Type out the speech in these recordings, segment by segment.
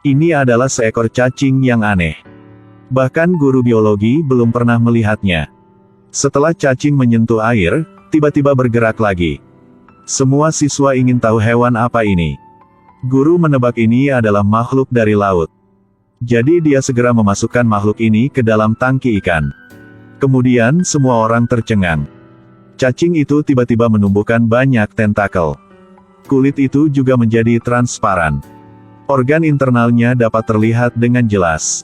Ini adalah seekor cacing yang aneh. Bahkan guru biologi belum pernah melihatnya. Setelah cacing menyentuh air, tiba-tiba bergerak lagi. Semua siswa ingin tahu hewan apa ini. Guru menebak ini adalah makhluk dari laut. Jadi dia segera memasukkan makhluk ini ke dalam tangki ikan. Kemudian semua orang tercengang. Cacing itu tiba-tiba menumbuhkan banyak tentakel. Kulit itu juga menjadi transparan. Organ internalnya dapat terlihat dengan jelas.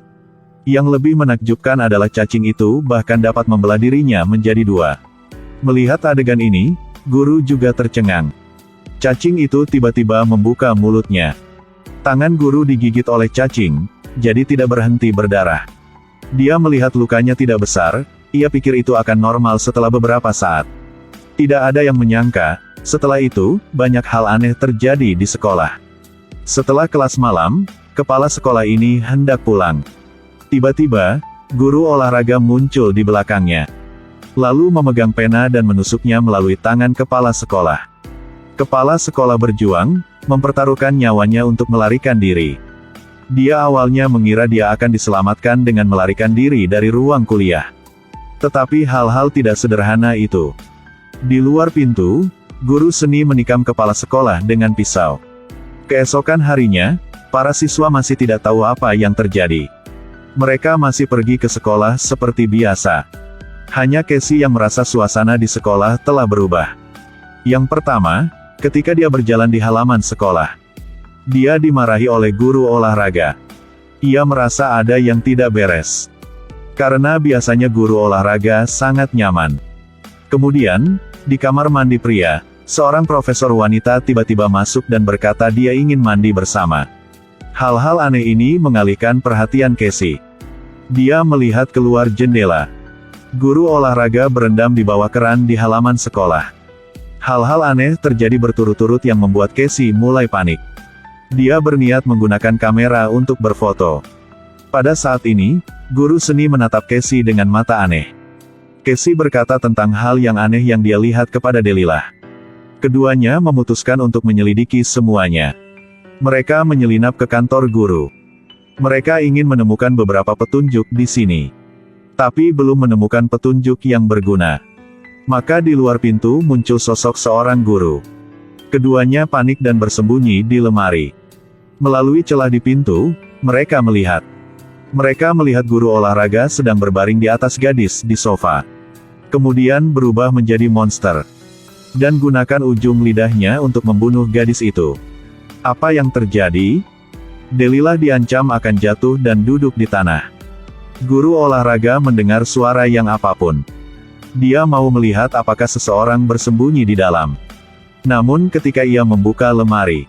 Yang lebih menakjubkan adalah cacing itu bahkan dapat membelah dirinya menjadi dua. Melihat adegan ini, guru juga tercengang. Cacing itu tiba-tiba membuka mulutnya. Tangan guru digigit oleh cacing, jadi tidak berhenti berdarah. Dia melihat lukanya tidak besar, ia pikir itu akan normal setelah beberapa saat. Tidak ada yang menyangka, setelah itu, banyak hal aneh terjadi di sekolah. Setelah kelas malam, kepala sekolah ini hendak pulang. Tiba-tiba, guru olahraga muncul di belakangnya. Lalu memegang pena dan menusuknya melalui tangan kepala sekolah. Kepala sekolah berjuang, mempertaruhkan nyawanya untuk melarikan diri. Dia awalnya mengira dia akan diselamatkan dengan melarikan diri dari ruang kuliah. Tetapi hal-hal tidak sederhana itu. Di luar pintu, guru seni menikam kepala sekolah dengan pisau. Keesokan harinya, para siswa masih tidak tahu apa yang terjadi. Mereka masih pergi ke sekolah seperti biasa. Hanya Casey yang merasa suasana di sekolah telah berubah. Yang pertama, ketika dia berjalan di halaman sekolah. Dia dimarahi oleh guru olahraga. Ia merasa ada yang tidak beres. Karena biasanya guru olahraga sangat nyaman. Kemudian, di kamar mandi pria, seorang profesor wanita tiba-tiba masuk dan berkata dia ingin mandi bersama. Hal-hal aneh ini mengalihkan perhatian Casey. Dia melihat keluar jendela. Guru olahraga berendam di bawah keran di halaman sekolah. Hal-hal aneh terjadi berturut-turut yang membuat Casey mulai panik. Dia berniat menggunakan kamera untuk berfoto. Pada saat ini, guru seni menatap Casey dengan mata aneh. Casey berkata tentang hal yang aneh yang dia lihat kepada Delilah. Keduanya memutuskan untuk menyelidiki semuanya. Mereka menyelinap ke kantor guru. Mereka ingin menemukan beberapa petunjuk di sini. Tapi belum menemukan petunjuk yang berguna. Maka di luar pintu muncul sosok seorang guru. Keduanya panik dan bersembunyi di lemari. Melalui celah di pintu, mereka melihat. Mereka melihat guru olahraga sedang berbaring di atas gadis di sofa. Kemudian berubah menjadi monster. Dan gunakan ujung lidahnya untuk membunuh gadis itu. Apa yang terjadi? Delilah diancam akan jatuh dan duduk di tanah. Guru olahraga mendengar suara yang apapun. Dia mau melihat apakah seseorang bersembunyi di dalam. Namun ketika ia membuka lemari,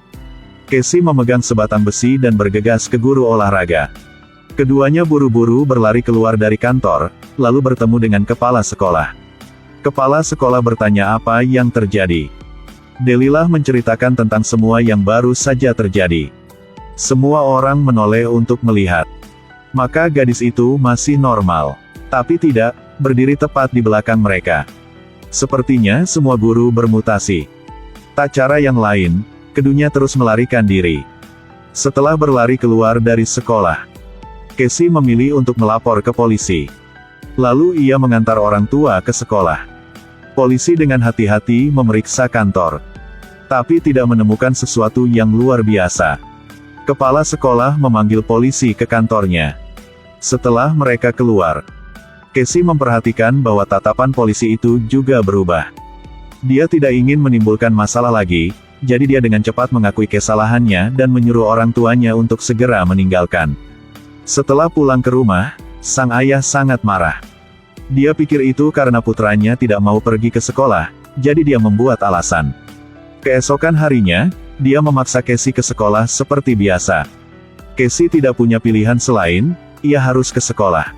Casey memegang sebatang besi dan bergegas ke guru olahraga. Keduanya buru-buru berlari keluar dari kantor, lalu bertemu dengan kepala sekolah. Kepala sekolah bertanya apa yang terjadi. Delilah menceritakan tentang semua yang baru saja terjadi. Semua orang menoleh untuk melihat. Maka gadis itu masih normal. Tapi tidak, berdiri tepat di belakang mereka. Sepertinya semua guru bermutasi. Tak cara yang lain, keduanya terus melarikan diri. Setelah berlari keluar dari sekolah, Casey memilih untuk melapor ke polisi. Lalu ia mengantar orang tua ke sekolah. Polisi dengan hati-hati memeriksa kantor. Tapi tidak menemukan sesuatu yang luar biasa. Kepala sekolah memanggil polisi ke kantornya. Setelah mereka keluar, Casey memperhatikan bahwa tatapan polisi itu juga berubah. Dia tidak ingin menimbulkan masalah lagi, jadi dia dengan cepat mengakui kesalahannya dan menyuruh orang tuanya untuk segera meninggalkan. Setelah pulang ke rumah, sang ayah sangat marah. Dia pikir itu karena putranya tidak mau pergi ke sekolah, jadi dia membuat alasan. Keesokan harinya, dia memaksa Casey ke sekolah seperti biasa. Casey tidak punya pilihan selain, ia harus ke sekolah.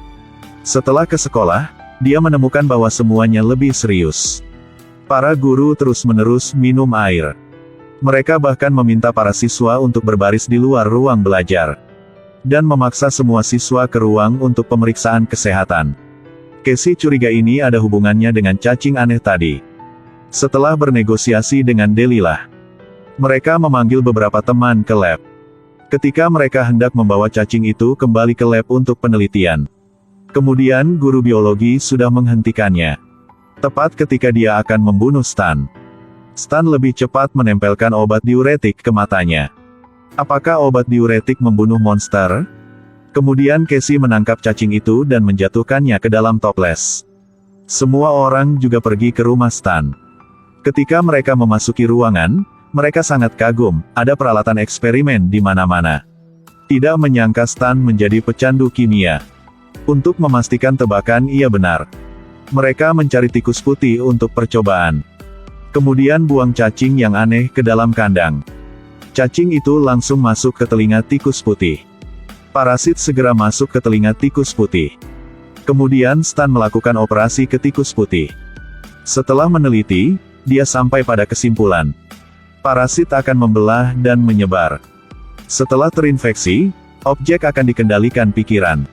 Setelah ke sekolah, dia menemukan bahwa semuanya lebih serius. Para guru terus-menerus minum air. Mereka bahkan meminta para siswa untuk berbaris di luar ruang belajar. Dan memaksa semua siswa ke ruang untuk pemeriksaan kesehatan. Casey curiga ini ada hubungannya dengan cacing aneh tadi. Setelah bernegosiasi dengan Delilah, mereka memanggil beberapa teman ke lab. Ketika mereka hendak membawa cacing itu kembali ke lab untuk penelitian. Kemudian guru biologi sudah menghentikannya. Tepat ketika dia akan membunuh Stan. Stan lebih cepat menempelkan obat diuretik ke matanya. Apakah obat diuretik membunuh monster? Kemudian Casey menangkap cacing itu dan menjatuhkannya ke dalam toples. Semua orang juga pergi ke rumah Stan. Ketika mereka memasuki ruangan, mereka sangat kagum, ada peralatan eksperimen di mana-mana. Tidak menyangka Stan menjadi pecandu kimia. Untuk memastikan tebakan ia benar. Mereka mencari tikus putih untuk percobaan. Kemudian buang cacing yang aneh ke dalam kandang. Cacing itu langsung masuk ke telinga tikus putih. Parasit segera masuk ke telinga tikus putih. Kemudian Stan melakukan operasi ke tikus putih. Setelah meneliti, dia sampai pada kesimpulan. Parasit akan membelah dan menyebar. Setelah terinfeksi, objek akan dikendalikan pikiran.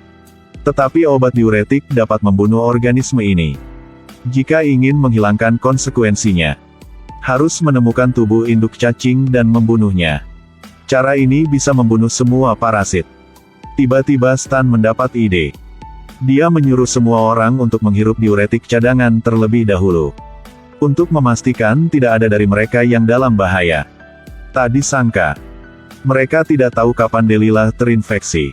Tetapi obat diuretik dapat membunuh organisme ini. Jika ingin menghilangkan konsekuensinya, harus menemukan tubuh induk cacing dan membunuhnya. Cara ini bisa membunuh semua parasit. Tiba-tiba Stan mendapat ide. Dia menyuruh semua orang untuk menghirup diuretik cadangan terlebih dahulu. Untuk memastikan tidak ada dari mereka yang dalam bahaya. Tak disangka, mereka tidak tahu kapan Delilah terinfeksi.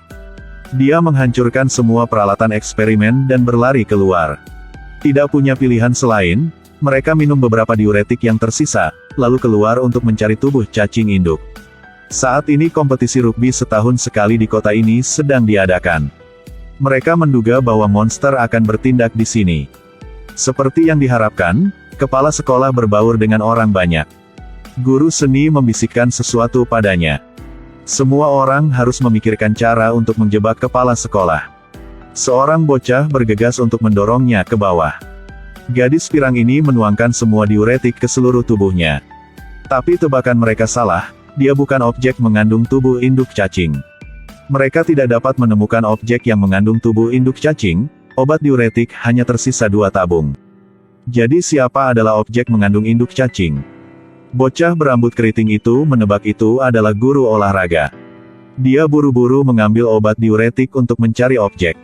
Dia menghancurkan semua peralatan eksperimen dan berlari keluar. Tidak punya pilihan selain, mereka minum beberapa diuretik yang tersisa, lalu keluar untuk mencari tubuh cacing induk. Saat ini kompetisi rugby setahun sekali di kota ini sedang diadakan. Mereka menduga bahwa monster akan bertindak di sini. Seperti yang diharapkan, kepala sekolah berbaur dengan orang banyak. Guru seni membisikkan sesuatu padanya. Semua orang harus memikirkan cara untuk menjebak kepala sekolah. Seorang bocah bergegas untuk mendorongnya ke bawah. Gadis pirang ini menuangkan semua diuretik ke seluruh tubuhnya. Tapi tebakan mereka salah, dia bukan objek mengandung tubuh induk cacing. Mereka tidak dapat menemukan objek yang mengandung tubuh induk cacing, obat diuretik hanya tersisa 2 tabung. Jadi siapa adalah objek mengandung induk cacing? Bocah berambut keriting itu menebak itu adalah guru olahraga. Dia buru-buru mengambil obat diuretik untuk mencari objek.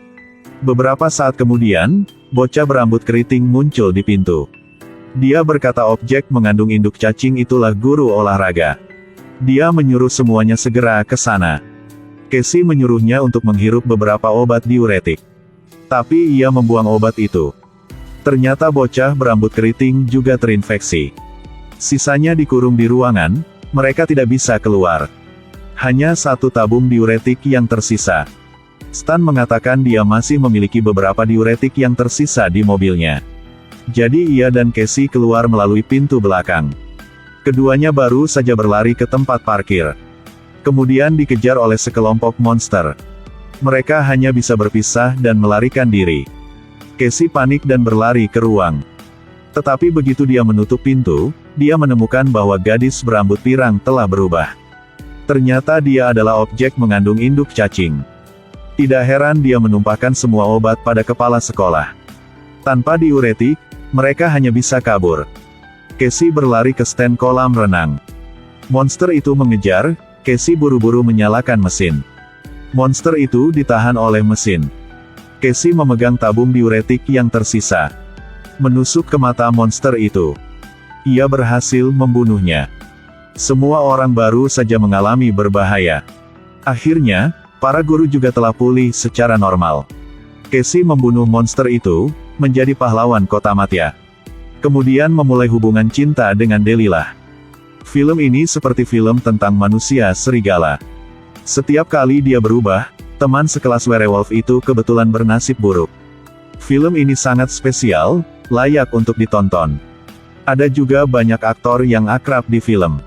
Beberapa saat kemudian, bocah berambut keriting muncul di pintu. Dia berkata objek mengandung induk cacing itulah guru olahraga. Dia menyuruh semuanya segera ke sana. Casey menyuruhnya untuk menghirup beberapa obat diuretik. Tapi ia membuang obat itu. Ternyata bocah berambut keriting juga terinfeksi. Sisanya dikurung di ruangan, mereka tidak bisa keluar. Hanya 1 tabung diuretik yang tersisa. Stan mengatakan dia masih memiliki beberapa diuretik yang tersisa di mobilnya. Jadi ia dan Casey keluar melalui pintu belakang. Keduanya baru saja berlari ke tempat parkir. Kemudian dikejar oleh sekelompok monster. Mereka hanya bisa berpisah dan melarikan diri. Casey panik dan berlari ke ruang. Tetapi begitu dia menutup pintu, dia menemukan bahwa gadis berambut pirang telah berubah. Ternyata dia adalah objek mengandung induk cacing. Tidak heran dia menumpahkan semua obat pada kepala sekolah. Tanpa diuretik, mereka hanya bisa kabur. Casey berlari ke stand kolam renang. Monster itu mengejar, Casey buru-buru menyalakan mesin. Monster itu ditahan oleh mesin. Casey memegang tabung diuretik yang tersisa. Menusuk ke mata monster itu. Ia berhasil membunuhnya. Semua orang baru saja mengalami berbahaya. Akhirnya, para guru juga telah pulih secara normal. Casey membunuh monster itu, menjadi pahlawan kota Matya. Kemudian memulai hubungan cinta dengan Delilah. Film ini seperti film tentang manusia serigala. Setiap kali dia berubah, teman sekelas werewolf itu kebetulan bernasib buruk. Film ini sangat spesial, layak untuk ditonton. Ada juga banyak aktor yang akrab di film.